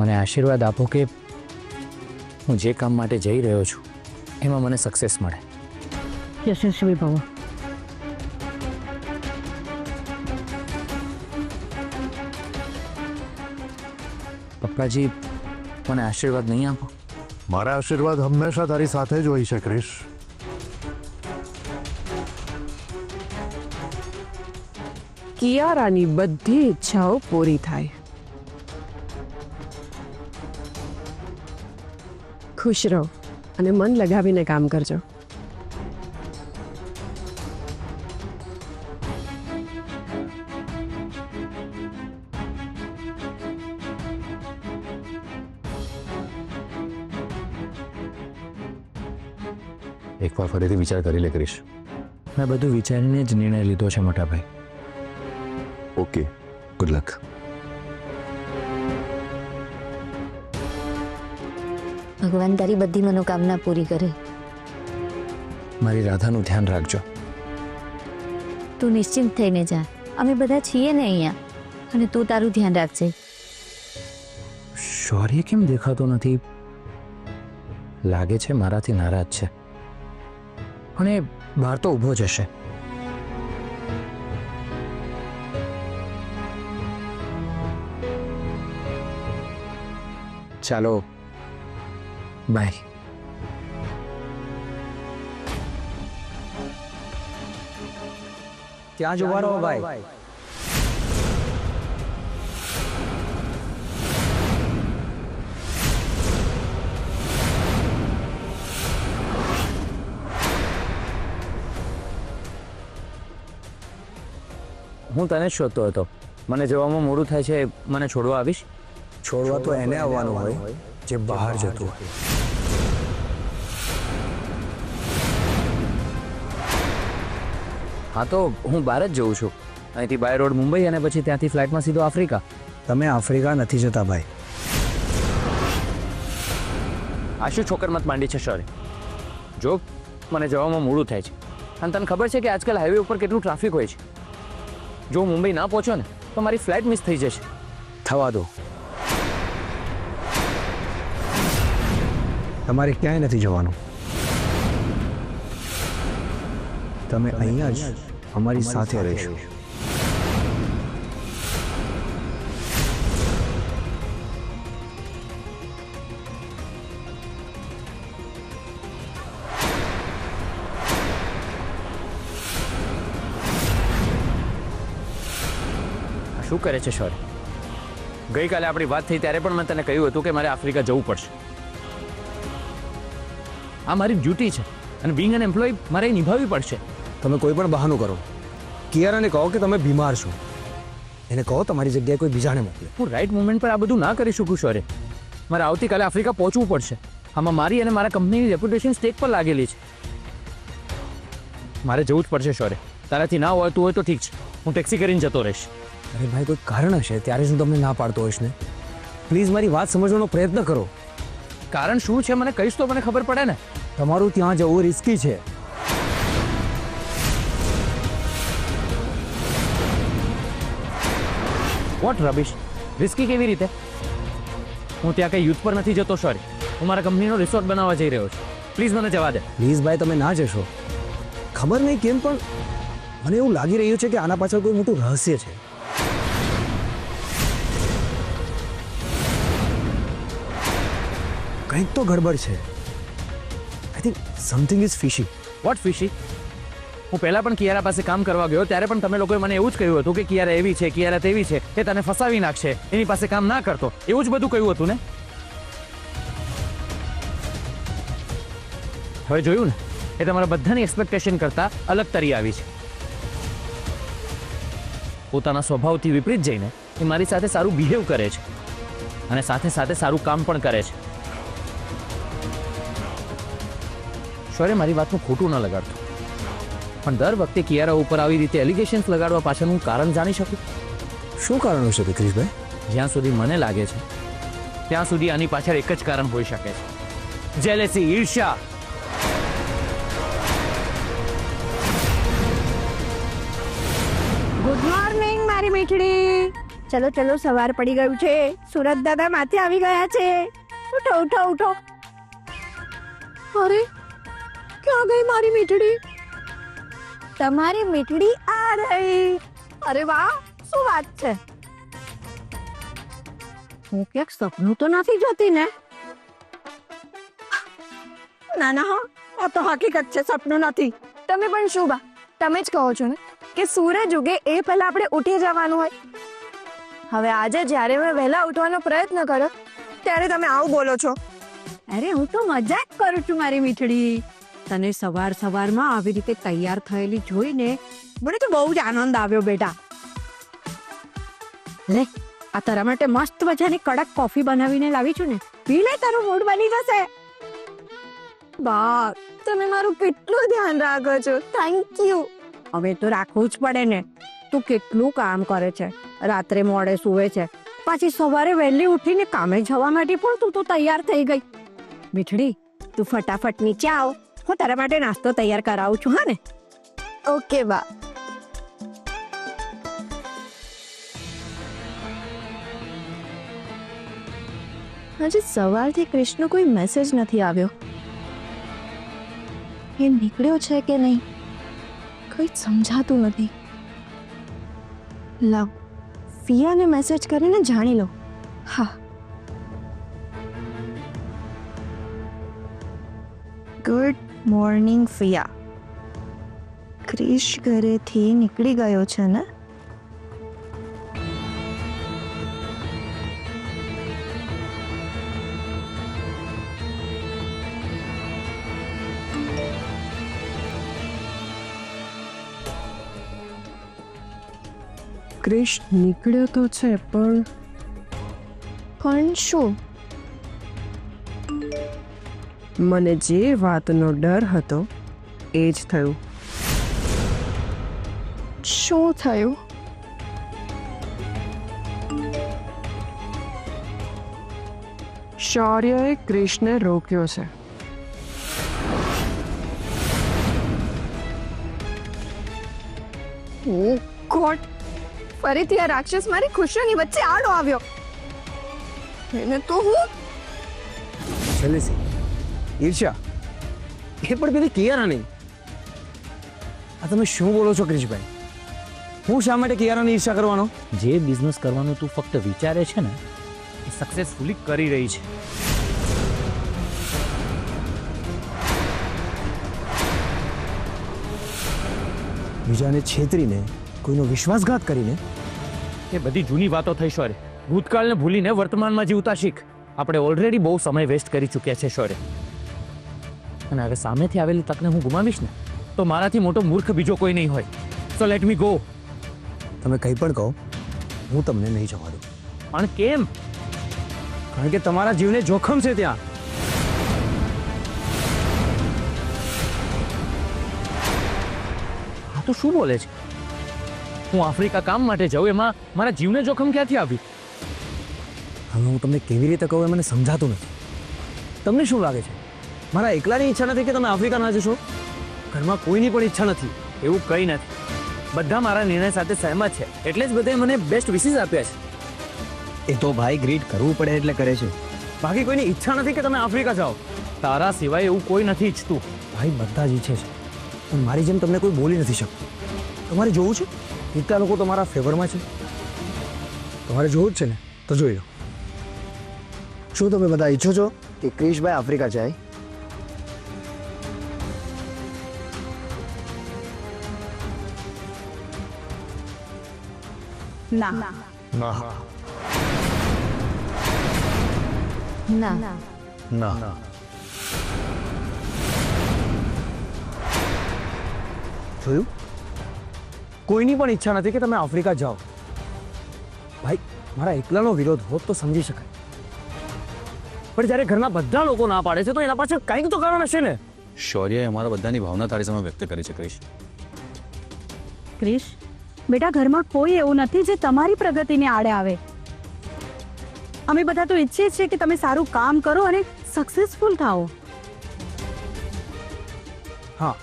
મને આશીર્વાદ આપો કે હું જે કામ માટે જઈ રહ્યો છું એમાં મને સક્સેસ મળે. યશસ્વી ભવ. પપ્પાજી મને આશીર્વાદ નહીં આપો? મારા આશીર્વાદ હંમેશા તારી સાથે જ હોય છે ક્રિશ. કિયારાની બધી ઈચ્છાઓ પૂરી થાય. ખુશ રહો અને મન લગાવીને કામ કરજો. એકવાર ફરીથી વિચાર કરી લે ક્રિશ. મેં બધું વિચારીને જ નિર્ણય લીધો છે મોટા ભાઈ. Okay, good luck. ભગવાન તારી બધી મનોકામના પૂરી કરે. મારી રાધાનું ધ્યાન રાખજો. તું નિશ્ચિંત થઈને જા, અમે બધા છીએ ને અહીંયા, અને તું તારું ધ્યાન રાખજે. શૌર્ય કેમ દેખાતો નથી? લાગે છે મારાથી નારાજ છે, અને બહાર તો ઊભો જ હશે. ચાલો બાય. ત્યાં જ ઉભા રહો ભાઈ. હું તને જ શોધતો હતો. મને જવામાં મોડું થાય છે, મને છોડવા આવીશ? છોડવા તો એને આવવાનું હોય જે બહાર જતું હોય. હા તો હું બહાર જ જઉં છું. અહીંથી બાય રોડ મુંબઈ અને પછી ત્યાંથી ફ્લાઇટમાં સીધો આફ્રિકા. તમે આફ્રિકા નથી જતા ભાઈ. આ શું છોકર મત માંડી છે શૌર્ય? જો મને જવામાં મોડું થાય છે, અને તને ખબર છે કે આજકાલ હાઈવે ઉપર કેટલું ટ્રાફિક હોય છે. જો મુંબઈ ના પહોંચો ને તો મારી ફ્લાઇટ મિસ થઈ જશે. થવા દો, તમારે ક્યાંય નથી જવાનું. તમે અહીંયા જ અમારી સાથે રહેશો. શું કરે છે શૌર્ય? ગઈકાલે આપણી વાત થઈ ત્યારે પણ મેં તને કહ્યું હતું કે મારે આફ્રિકા જવું પડશે. આ મારી ડ્યુટી છે, અને બીંગ એન એમ્પ્લોય મારે નિભાવવી પડશે. તમે કોઈ પણ બહાનું કરો. કિયારાને કહો કે તમે બીમાર છો. એને કહો તમારી જગ્યાએ કોઈ બીજાને મોકલે. હું રાઈટ મોમેન્ટ પર આ બધું ના કરી શકું શૌર્ય. મારે આવતીકાલે આફ્રિકા પહોંચવું પડશે. આમાં મારી અને મારા કંપનીની રેપ્યુટેશન સ્ટેક પર લાગેલી છે. મારે જવું જ પડશે શૌર્ય. તારાથી ના હોતું હોય તો ઠીક છે, હું ટેક્સી કરીને જતો રહીશ. અરે ભાઈ, કોઈ કારણ હશે ત્યારે જ હું તમને ના પાડતો હોઈશ ને. પ્લીઝ મારી વાત સમજવાનો પ્રયત્ન કરો. કારણ શું છે મને કહીશ તો મને ખબર પડે ને. તમારું ત્યાં જવું રિસ્કી છે. વોટ રબિશ? રિસ્કી કેવી રીતે? હું ત્યાં કઈ યુદ્ધ પર નથી જતો શૌર્ય. હું મારા કંપનીનો રિસોર્ટ બનાવવા જઈ રહ્યો છું. પ્લીઝ મને જવા દે. પ્લીઝ ભાઈ, તમે ના જશો. ખબર નહીં કેમ પણ મને એવું લાગી રહ્યું છે કે આના પાછળ કોઈ મોટું રહસ્ય છે. કંઈક તો ગડબડ છે. I think something is fishy. What fishy? હું પહેલા પણ કિયારા પાસે કામ કરવા ગયો ત્યારે પણ તમે લોકોએ મને એવું જ કહ્યું હતું કે કિયારા એવી છે, કિયારા તેવી છે, એ તને ફસાવી નાખશે, એની પાસે કામ ના કરતો. એવું જ બધું કહ્યું હતું ને? હવે જોયું ને, એ તમારા બધાની એક્સપેક્ટેશન કરતા અલગ તરી આવી છે. પોતાના સ્વભાવથી વિપરીત જઈને એ મારી સાથે સારું બિહેવ કરે છે, અને સાથે સાથે સારું કામ પણ કરે છે. શૌર્ય, મારી વાતનું ખોટું ન લગાડતો, પણ દર વખતે કિયારા ઉપર આવી રીતે એલિગેશન્સ લગાડવા પાછળનું કારણ જાણી શકું? શું કારણ હોઈ શકે ક્રિશભાઈ? જ્યાં સુધી મને લાગે છે ત્યાં સુધી આની પાછળ એક જ કારણ હોઈ શકે છે: જેલેસી, ઈર્ષ્યા. ગુડ મોર્નિંગ મારી મીઠડી. ચલો ચલો સવાર પડી ગયું છે. સુરત દાદા માથે આવી ગયા છે. ઉઠો ઉઠો ઉઠો. અરે ક્યાં ગઈ મારી મીઠડી? તમારી મીઠડી આ રહી. અરે વાહ, શું વાત છે? હું ક્યાંક સપનું તો નથી જોતી ને? ના ના, હા, આ તો હકીકત છે, સપનું નથી. તમે પણ શું બા, તમે જ કહો છો ને કે સૂરજ ઉગે એ પહેલા આપણે ઉઠી જવાનું હોય. હવે આજે જ્યારે મેં વહેલા ઉઠવાનો પ્રયત્ન કર્યો ત્યારે તમે આવું બોલો છો. અરે હું તો મજાક કરું છું મારી મીઠડી. તને સવાર સવારમાં આવી રીતે તૈયાર થયેલી જોઈને મને તો બહુ જ આનંદ આવ્યો બેટા. લે, આ તારા માટે મસ્ત મજાની કડક કોફી બનાવીને લાવી છું ને, પી લે, તારું મૂડ બની જશે. બા, તમે મારું કેટલું ધ્યાન રાખો છો. Thank you. હવે તો રાખવું જ પડે ને. તું કેટલું કામ કરે છે, રાત્રે મોડે સૂવે છે, પાછી સવારે વહેલી ઉઠીને કામે જવા માટે પણ તું તો તૈયાર થઈ ગઈ. મીઠડી, તું ફટાફટ નીચે આવ, હું તારા માટે નાસ્તો તૈયાર કરાવું છું. હા ને? ઓકે બા. હજી સવારથી કૃષ્ણ કોઈ મેસેજ નથી આવ્યો. એ નીકળ્યો છે કે નહીં કઈ જ સમજાતું નથી. લાવ, ફિયાને મેસેજ કરીને જાણી લો. હા, ગુડ મોર્નિંગ ફિયા. ક્રિશ ઘરેથી નીકળી ગયો છે ને? ક્રિશ નીકળ્યો તો છે, પણ શું? મને જે વાતનો ડર હતો એ જ થયું. શું થયું? શૌર્યએ ક્રિશને રોક્યો છે. ઓ ગોડ, ફરીથી આ રાક્ષસ મારી ખુશીઓની વચ્ચે આડો આવ્યો. એને તો હું જલેસી, ઈર્ષ્યા, એ પણ પેલી કિયારા નહીં. આ તમે શું બોલો છો ક્રિશભાઈ? હું શા માટે કિયારાની ઈર્ષ્યા કરવાનો? જે બિઝનેસ કરવાનું તું ફક્ત વિચારે છે ને એ સક્સેસફુલી કરી રહી છે. બીજાને છેતરીને, કોઈનો વિશ્વાસઘાત કરીને. એ બધી જૂની વાતો થઈ શૌર્ય. ભૂતકાળને ભૂલીને વર્તમાનમાં જીવતા શીખ. આપણે ઓલરેડી બહુ સમય વેસ્ટ કરી ચૂક્યા છે શૌર્ય. અને હવે સામેથી આવેલી તકને હું ગુમાવીશ ને તો મારાથી મોટો મૂર્ખ બીજો કોઈ નહીં હોય. So let me go. તમે કંઈ પણ કહો, હું તમને નહીં જવા દઉં. પણ કેમ? કારણ કે તમારા જીવને જોખમ છે ત્યાં. આ તો શું બોલે છે? હું આફ્રિકા કામ માટે જાઉં એમાં મારા જીવને જોખમ ક્યાંથી આવ્યું? હવે હું તમને કેવી રીતે કહું એ મને સમજાતું નથી. તમને શું લાગે છે મારા એકલાની ઈચ્છા નથી કે તમે આફ્રિકા ના જશો? ઘરમાં કોઈની પણ ઈચ્છા નથી. એવું કંઈ નથી. બધા મારા નિર્ણય સાથે સહેમત છે, એટલે જ બધાએ મને બેસ્ટ વિશીસ આપ્યા છે. એ તો ભાઈ ગ્રીટ કરવું પડે એટલે કરે છે. બાકી કોઈની ઈચ્છા નથી કે તમે આફ્રિકા જાઓ. તારા સિવાય એવું કોઈ નથી ઈચ્છતું. ભાઈ બધા જ ઈચ્છે છે, પણ મારી જેમ તમને કોઈ બોલી નથી શકતું. તમારે જોવું છે કેટલા લોકો તમારા ફેવરમાં છે? તમારે જોવું જ છે ને, તો જોઈ લો. શું તમે બધા ઈચ્છો છો કે ક્રિશભાઈ આફ્રિકા જાય? ના ના. જોયું? કોઈની પણ ઈચ્છા નથી કે તમે આફ્રિકા જાઓ. ભાઈ મારા એકલાનો વિરોધ હોત તો સમજી શકાય, પણ જ્યારે ઘરના બધા લોકો ના પાડે છે તો એના પાછળ કંઈક તો કારણ હશે ને. શૌર્યએ અમારા બધાની ભાવના તારી સામે વ્યક્ત કરી છે ક્રિશ. ક્રિશ, બેટા ઘરમાં કોઈ એવું નથી જે તમારી પ્રગતિને આડે આવે. અમે બધા તો ઈચ્છીએ છીએ કે તમે સારું કામ કરો અને સક્સેસફુલ થાઓ. હા,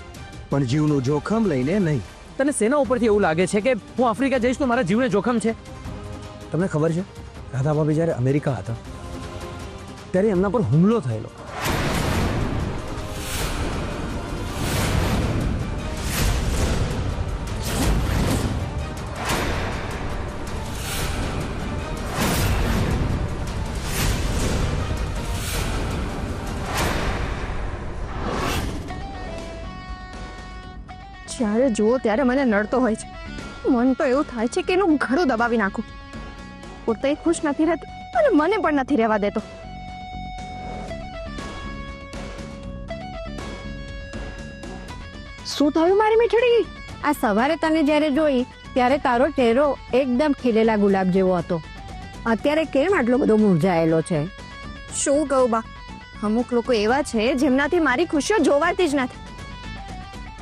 પણ જીવનું જોખમ લઈને નહીં. તને શેના ઉપરથી એવું લાગે છે કે હું આફ્રિકા જઈશ તો મારા જીવને જોખમ છે? તમને ખબર છે રાધા ભાભી જ્યારે અમેરિકા હતા ત્યારે એમના પર હુમલો થયેલો. જ્યારે જુઓ ત્યારે મને નડતો હોય છે. મન તો એવું થાય છે કે એનું ઘડું દબાવી નાખું. પોતે ખુશ નથી રહેતો અને મને પણ નથી રહેવા દેતો. શું થયું મારી મીઠડી? આ સવારે તને જ્યારે જોઈ ત્યારે તારો ચહેરો એકદમ ખીલેલા ગુલાબ જેવો હતો. અત્યારે કેમ આટલો બધો મુરઝાયેલો છે? શું કહું બા, અમુક લોકો એવા છે જેમનાથી મારી ખુશીઓ જોવાતી જ નથી.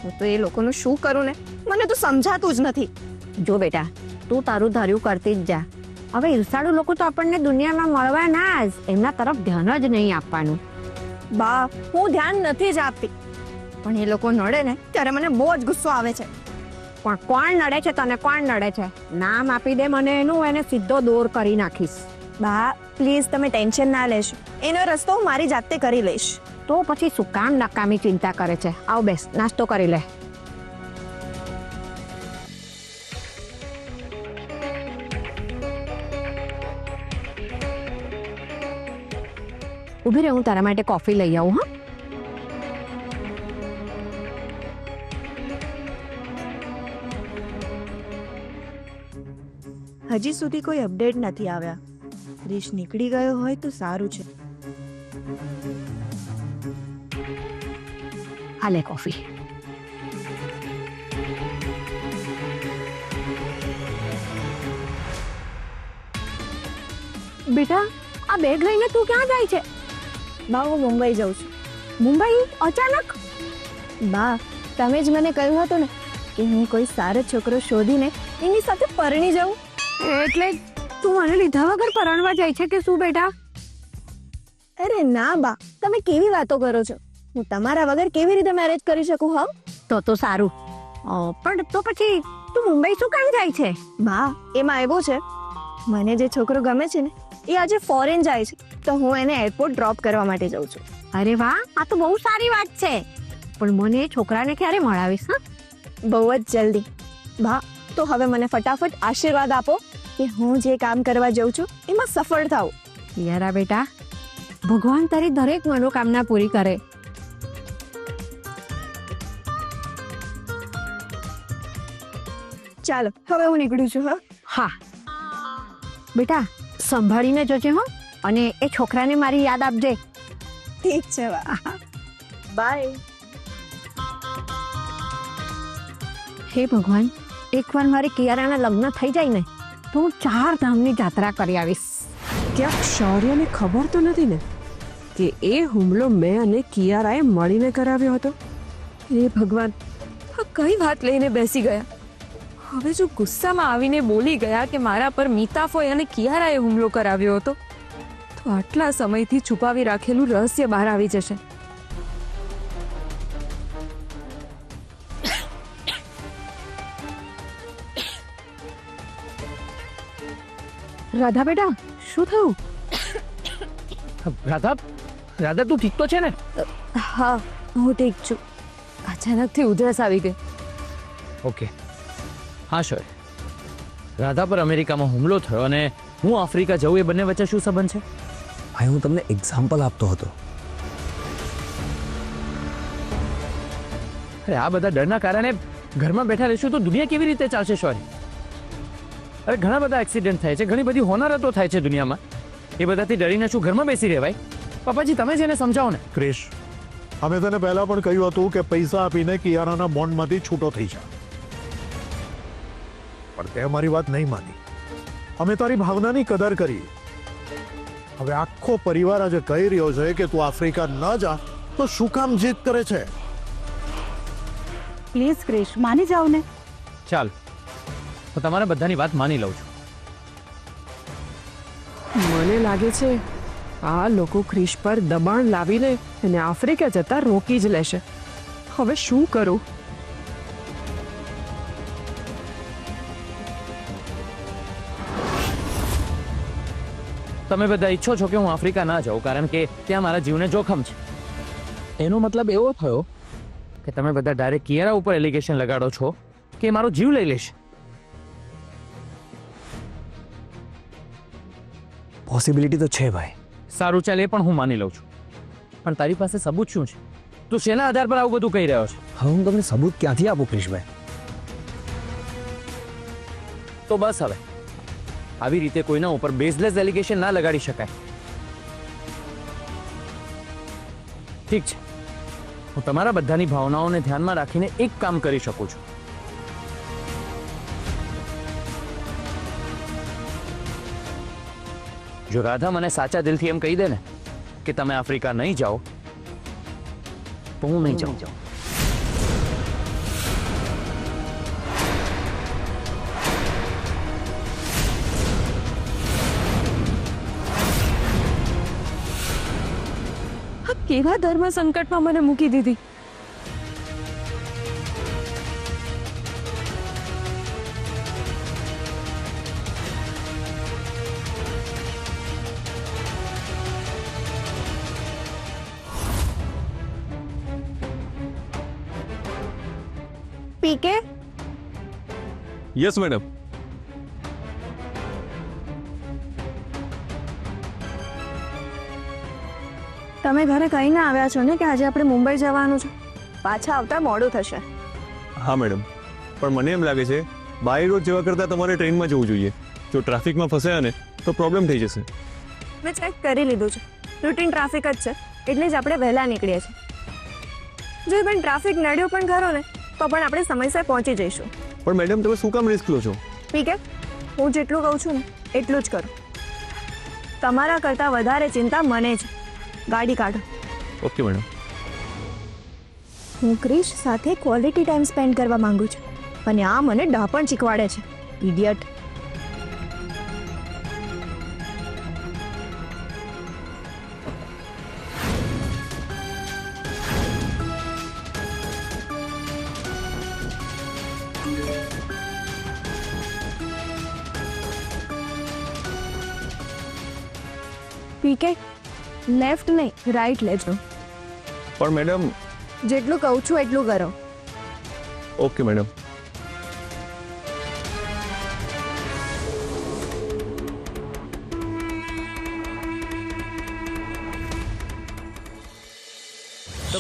હું તો એ લોકોનું શું કરું ને મને તો સમજાતું જ નથી. જો બેટા, તું તારું ધાર્યું કરતી જ જા. હવે ઈર્ષાળુ લોકો તો આપણને દુનિયામાં મળવા ના જ, એમના તરફ ધ્યાન જ નહીં આપવાનું. બા, હું ધ્યાન નથી જ આપતી, પણ એ લોકો નડે ને ત્યારે મને બહુ જ ગુસ્સો આવે છે. પણ કોણ નડે છે તને? કોણ નડે છે? નામ આપી દે મને એનું, એને સીધો દૂર કરી નાખીશ. બા પ્લીઝ, તમે ટેન્શન ના લેશો, એનો રસ્તો હું મારી જાતે કરી લઈશ. તો પછી શું કામ નકામી ચિંતા કરે છે? આવ બેસ, નાસ્તો કરી લે. ઉભી રહે, હું તારા માટે કોફી લઈ આવું. હા, હજી સુધી કોઈ અપડેટ નથી આવ્યા. ક્રિશ નીકળી ગયો હોય તો સારું છે. હાલે કોફી. બેટા, આ બેગ લઈને તું ક્યાં જાય છે? બા, હું મુંબઈ જાઉં છું. મુંબઈ અચાનક? બા, તમે જ મને કહ્યું હતું ને કે હું કોઈ સારો છોકરો શોધીને એની સાથે પરણી જાઉં. એટલે તું મને લીધા વગર પરણવા જાય છે કે શું બેટા? અરે ના બા, તમે કેવી વાતો કરો છો? હું તમારા વગર કેવી રીતે મેરેજ કરી શકું? હા, તો સારું. પણ તો પછી તું મુંબઈ શું કામ જાય છે? બા, એમાં એવું છે, મને જે છોકરો ગમે છે ને એ આજે ફોરેન જાય છે, તો હું એને એરપોર્ટ ડ્રોપ કરવા માટે જાઉં છું. અરે વાહ, આ તો બહુ સારી વાત છે. પણ મને એ છોકરાને ક્યારે મળાવીશ? હા, બહુ જ જલ્દી. બા, તો હવે મને ફટાફટ આશીર્વાદ આપો કે હું જે કામ કરવા જાઉં છું એમાં સફળ થાઉં. યારા બેટા, ભગવાન તારી દરેક મનોકામના પૂરી કરે. ચાલો, હવે હું નીકળું છું. હા બેટા, સંભાળીને જજે હો, અને એ છોકરાને મારી યાદ આપજે. ઠીક છે બા, બાય. હે ભગવાન, એકવાર મારી કિયારાના લગ્ન થઈ જાય ને તો હું 4 ધામની જાત્રા કરી આવીશ. ક્યાંક શૌર્યને ખબર તો નથી ને કે એ હુમલો મેં અને કિયારાએ મળીને કરાવ્યો હતો? હે ભગવાન, આ કઈ વાત લઈને બેસી ગયા? હવે જો ગુસ્સામાં આવીને બોલી ગયા કે મારા પર મીતાફોય અને કિયારાએ હુમલો કરાવ્યો હતો, તો આટલા સમયથી છુપાવી રાખેલું રહસ્ય બહાર આવી જશે. રાધા બેટા, શું થયું? રાધા, રાધા તું ઠીક તો છે ને? હા, હું ઠીક છું. અચાનકથી ઉધરસ આવી ગઈ. ઓકે, હા સર. રાધા પર અમેરિકામાં હુમલો થયો અને હું આફ્રિકા જઉં, એ બંને વચ્ચે શું સંબંધ છે? ભાઈ, હું તમને એક્ઝામ્પલ આપતો હતો. અરે આ બધા ડરના કારણે ઘરમાં બેઠા રહીશું તો દુનિયા કેવી રીતે ચાલશે સોરી? અરે ઘણા બધા એક્સિડન્ટ થાય છે, ઘણી બધી હોનારતો થાય છે દુનિયામાં. એ બધાથી ડરીને શું ઘરમાં બેસી રહેવાય? પપ્પાજી, તમે જ એને સમજાવો ને. ક્રિશ, અમે તને પહેલા પણ કહ્યું હતું કે પૈસા આપીને કિયારાના બોન્ડમાંથી છૂટો થઈ જા, પણ તે અમારી વાત નહીં માની. અમે તારી ભાવનાની કદર કરી. હવે આખો પરિવાર આજે કહી રહ્યો છે કે તું આફ્રિકા ન જા તો શું કામ જીદ કરે છે? પ્લીઝ ક્રિશ, માની જાઓ ને. ચાલ, હું તમારા બધાની વાત માની લઉં છું. મને લાગે છે આ લોકો ક્રિશ પર દબાણ લાવીને એને આફ્રિકા જતા રોકી જ લેશે. હવે શું કરું? તમે બધા ઈચ્છો છો કે હું આફ્રિકા ના જાઉં કારણ કે ત્યાં મારા જીવને જોખમ છે. એનો મતલબ એવો થયો કે તમે બધા ડાયરેક્ટ કિયારા ઉપર એલિગેશન લગાડો છો કે એ મારો જીવ લઈ લેશે. પોસિબિલિટી તો છે ભાઈ. સારું ચાલ, એ પણ હું માની લઉં છું, પણ તારી પાસે સબૂત શું છે? તું શેના આધાર પર આવું બધું કહી રહ્યો છે? હવે હું તમને સબૂત ક્યાંથી આપું ક્રિશભાઈ? તો બસ હવે આવી રીતે કોઈના ઉપર બેઝલેસ એલિગેશન ના લગાડી શકાય. ઠીક છે, હું તમારા બધાની ભાવનાઓને ધ્યાનમાં રાખીને એક કામ કરી શકું છું. જો રાધા મને સાચા દિલથી એમ કહી દે ને કે તમે આફ્રિકા નહીં જાઓ તો હું નહીં જાઉં. આ કેવા ધર્મ સંકટમાં મને મૂકી દીધી. PK, yes madam. તમે ઘરે કહીને આવ્યા છો ને કે આજે આપણે મુંબઈ જવાનું છે. પાછા આવતા મોડું થશે. હા મેડમ, પણ મને એમ લાગે છે બાય રોડ જવા કરતાં તમારે ટ્રેનમાં જવું જોઈએ. જો ટ્રાફિકમાં ફસાયા ને તો પ્રોબ્લેમ થઈ જશે. મેં ચેક કરી લીધું છે, રૂટીન ટ્રાફિક જ છે, એટલે જ આપણે વહેલા નીકળીએ છીએ. જો પણ ટ્રાફિક નડ્યો પણ ખરો ને તો પણ આપણે સમયસર પહોંચી જઈશું. પણ મેડમ તમે શું કામ રિસ્ક લો છો? ઠીક છે, હું જેટલું કહું છું ને એટલું જ કરું. તમારા કરતાં વધારે ચિંતા મને છે. ગાડી કાઢો. Okay madam. હું ક્રિશ સાથે ક્વોલિટી ટાઈમ સ્પેન્ડ કરવા માંગુ છું, અને આ મને ડાપણ શીખવાડે છે. ઇડિયટ. પીકે, લેફ્ટ નહીં રાઈટ લેજો. પણ મેડમ. જેટલું કહું છું એટલું કરો. Okay madam.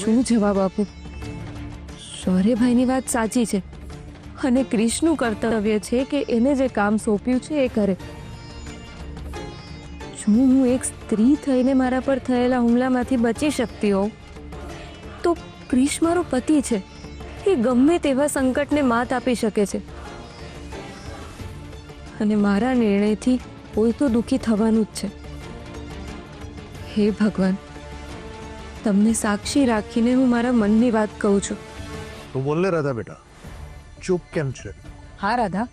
શું જવાબ આપું? શૌર્યભાઈની વાત સાચી છે અને ક્રિશનું કર્તવ્ય છે કે એને જે કામ સોંપ્યું છે એ કરે. જો હું એક સ્ત્રી થઈને મારા પર થયેલા હુમલામાંથી બચી શકતી હોઉં તો ક્રિશ મારો પતિ છે. એ ગમે તેવા સંકટને માત આપી શકે છે અને મારા નિર્ણયથી કોઈ તો દુઃખી થવાનું જ છે. હે ભગવાન, તમને સાક્ષી રાખીને હું મારા મનની વાત કહું છું. તું બોલ ને રાધા બેટા, ચૂપ કેમ છે? હા રાધા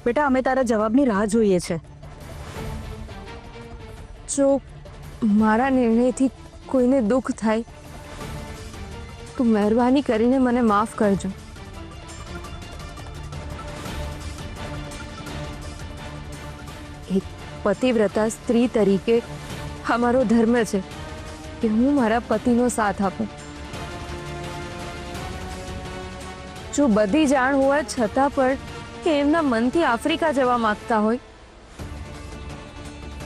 બેટા, અમે તારા જવાબની રાહ જોઈએ છે. જો મારા નિર્ણયથી કોઈને દુઃખ થાય તો મહેરબાની કરીને મને માફ કરજો. એક પતિવ્રતા સ્ત્રી તરીકે આ મારો ધર્મ છે કે હું મારા પતિનો સાથ આપું. જો બધી જાણ હોવા છતાં પણ કે એમના મનથી આફ્રિકા જવા માંગતા હોય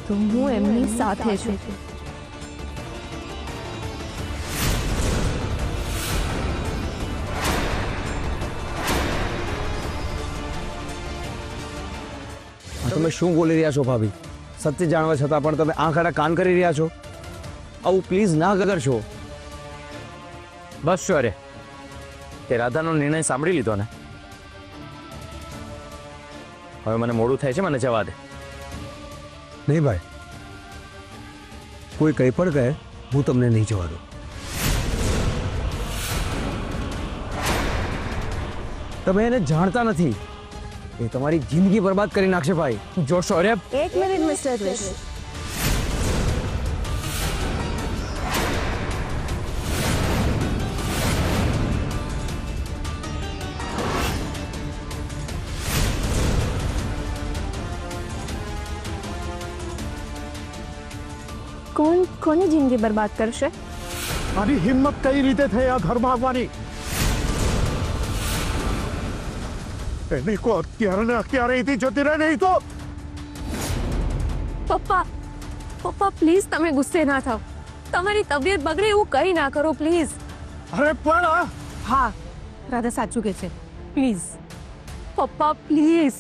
તો હું એમની સાથે છું. તમે શું બોલી રહ્યા છો ભાભી? સત્ય જાણવા છતાં પણ તમે આંખ આડા કાન કરી રહ્યા છો. આવું પ્લીઝ ના કરશો. બસ શૌર્ય, તે રાધાનો નિર્ણય સાંભળી લીધો ને? હવે મને મોડું થાય છે, મને જવા દે. નહીં ભાઈ, કોઈ કંઈ પણ કહે હું તમને નહીં જવા દઉં. તમે એને જાણતા નથી, એ તમારી જિંદગી બરબાદ કરી નાખશે ભાઈ. જો શૌર્ય, એક મિનિટ મિસ્ટર ક્રિશ. કોની જિંદગી બરબાદ કરશે? આની હિંમત કઈ રીતે થઈ આ ઘરમાં આવવાની? એને કો અત્યારે ને અત્યારે અહીંથી જતી રહે, નહીં તો પપ્પા પપ્પા પ્લીઝ તમે ગુસ્સે ના થાઓ. તમારી તબિયત બગડે એવું કંઈ ના કરો પ્લીઝ. અરે પણ હા રાધા સાચું કે છે, પ્લીઝ. પપ્પા પ્લીઝ.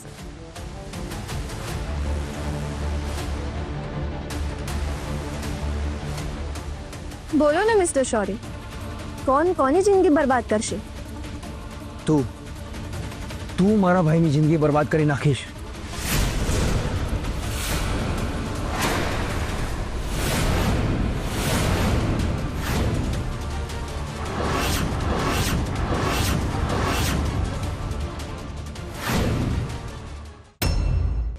બોલો ને મિસ્ટર શૌર્ય, કોણ કોની જિંદગી બરબાદ કરશે? તું મારા ભાઈની જિંદગી બરબાદ કરી નાખીશ.